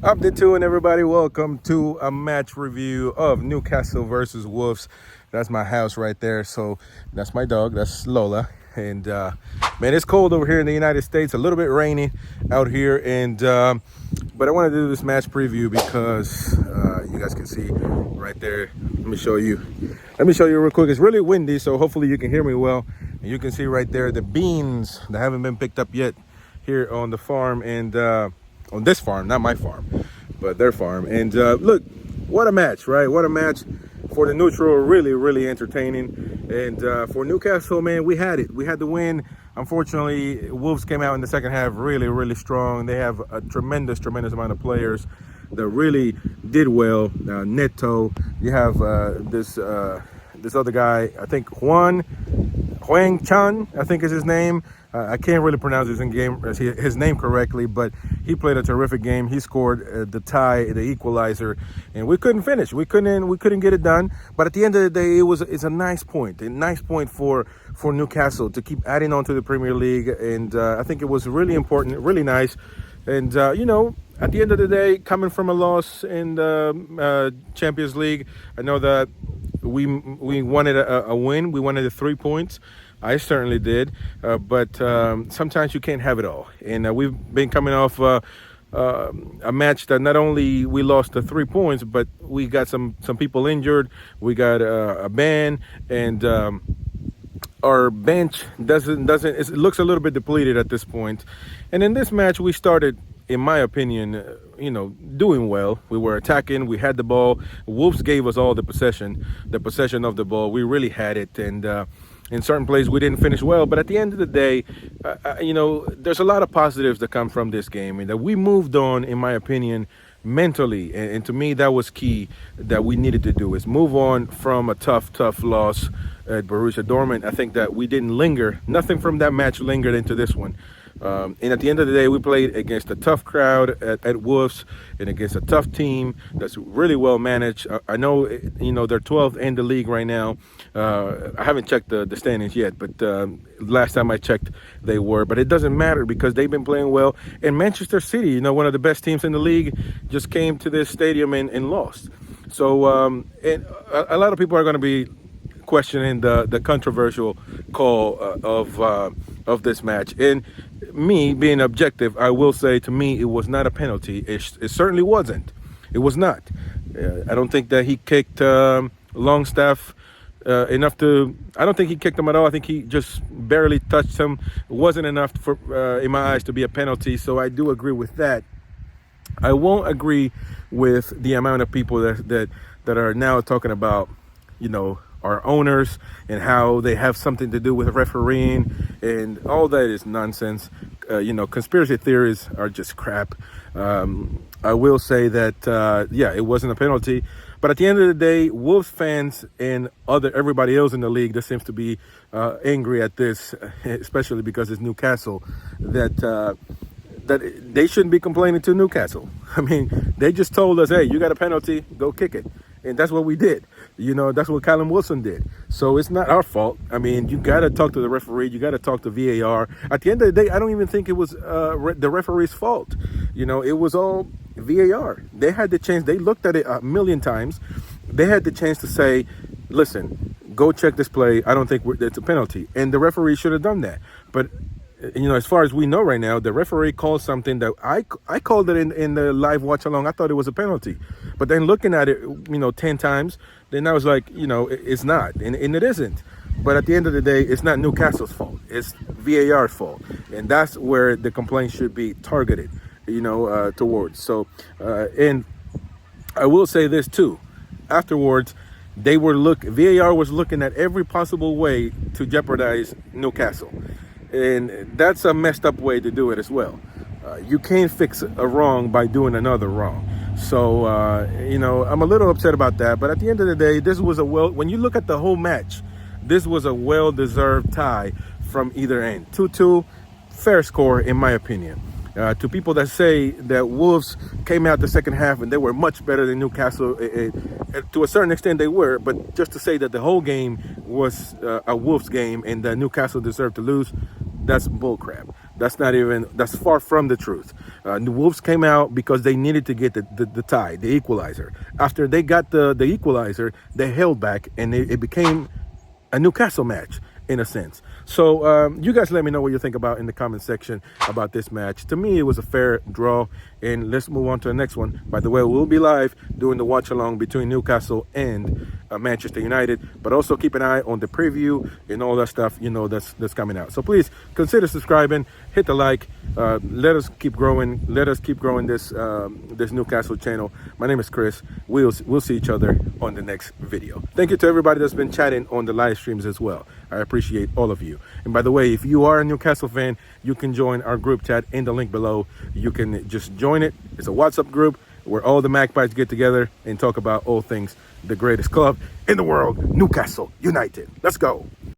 Up to two, and everybody, welcome to a match review of Newcastle versus Wolves. That's my house right there. So that's my dog. That's Lola. And man, it's cold over here in the United States. A little bit rainy out here, and but I want to do this match preview because you guys can see right there. Let me show you real quick. It's really windy, so hopefully you can hear me well. And you can see right there the beans that haven't been picked up yet here on the farm, and on this farm, not my farm, but their farm. And look, what a match, right? What a match for the neutral. Really entertaining. And for Newcastle, man, we had it. We had the win. Unfortunately, Wolves came out in the second half really strong. They have a tremendous amount of players that really did well. Neto, you have this other guy, I think Huang Chan, I think is his name. I can't really pronounce his name correctly, but he played a terrific game. He scored the tie, the equalizer, and we couldn't finish. We couldn't get it done. But at the end of the day, it's a nice point for Newcastle to keep adding on to the Premier League, and I think it was really important, really nice. And at the end of the day, coming from a loss in the Champions League, I know that we wanted a win. We wanted the 3 points. I certainly did, but sometimes you can't have it all. And we've been coming off a match that not only we lost the 3 points, but we got some people injured. We got a ban, and our bench doesn't. It looks a little bit depleted at this point. And in this match, we started, in my opinion, doing well. We were attacking. We had the ball. Wolves gave us all the possession of the ball. We really had it, and in certain plays we didn't finish well. But at the end of the day, there's a lot of positives that come from this game, and that we moved on, in my opinion, mentally. And to me, that was key. That we needed to do is move on from a tough loss at Borussia Dortmund. I think that we didn't linger. Nothing from that match lingered into this one. And at the end of the day, we played against a tough crowd at Wolves and against a tough team that's really well managed. I know, they're 12th in the league right now. I haven't checked the standings yet, but last time I checked, they were. But it doesn't matter because they've been playing well. And Manchester City, one of the best teams in the league, just came to this stadium and lost. So and a lot of people are going to be questioning the controversial call of this match. And me being objective, I will say, to me, it was not a penalty. It certainly wasn't. It was not. I don't think that he kicked Longstaff enough to. I don't think he kicked him at all. I think he just barely touched him. It wasn't enough for, in my eyes, to be a penalty. So I do agree with that. I won't agree with the amount of people that are now talking about, our owners and how they have something to do with refereeing, and all that is nonsense. Conspiracy theories are just crap. I will say that, it wasn't a penalty. But at the end of the day, Wolves fans and everybody else in the league that seems to be angry at this, especially because it's Newcastle, that they shouldn't be complaining to Newcastle. I mean, they just told us, hey, you got a penalty, go kick it. And that's what we did. That's what Callum Wilson did. So it's not our fault. I mean, you got to talk to the referee. You got to talk to VAR. At the end of the day, I don't even think it was the referee's fault. It was all VAR. They had the chance. They looked at it a million times. They had the chance to say, listen, go check this play. I don't think it's a penalty. And the referee should have done that. But as far as we know right now, the referee called something that I called it in the live watch along. I thought it was a penalty. But then looking at it, 10 times, then I was like, it's not. And it isn't. But at the end of the day, it's not Newcastle's fault. It's VAR's fault. And that's where the complaint should be targeted, towards. So, and I will say this too. Afterwards, VAR was looking at every possible way to jeopardize Newcastle. And that's a messed up way to do it as well. You can't fix a wrong by doing another wrong. So, I'm a little upset about that. But at the end of the day, when you look at the whole match, this was a well-deserved tie from either end. 2-2, fair score, in my opinion. To people that say that Wolves came out the second half and they were much better than Newcastle, to a certain extent they were, but just to say that the whole game was a Wolves game and that Newcastle deserved to lose, that's bullcrap. That's far from the truth. The Wolves came out because they needed to get the tie, the equalizer. After they got the equalizer, they held back, and it became a Newcastle match in a sense. So you guys let me know what you think about in the comment section about this match. To me, it was a fair draw, and let's move on to the next one. By the way, we'll be live doing the watch along between Newcastle and Manchester United, but also keep an eye on the preview and all that stuff, you know, that's coming out. So please consider subscribing, hit the like, let us keep growing. Let us keep growing this this Newcastle channel. My name is Chris. We'll see each other on the next video. Thank you to everybody that's been chatting on the live streams as well. I appreciate all of you. And by the way, if you are a Newcastle fan, you can join our group chat in the link below. You can just join it. It's a WhatsApp group where all the Magpies get together and talk about all things the greatest club in the world, Newcastle United. Let's go.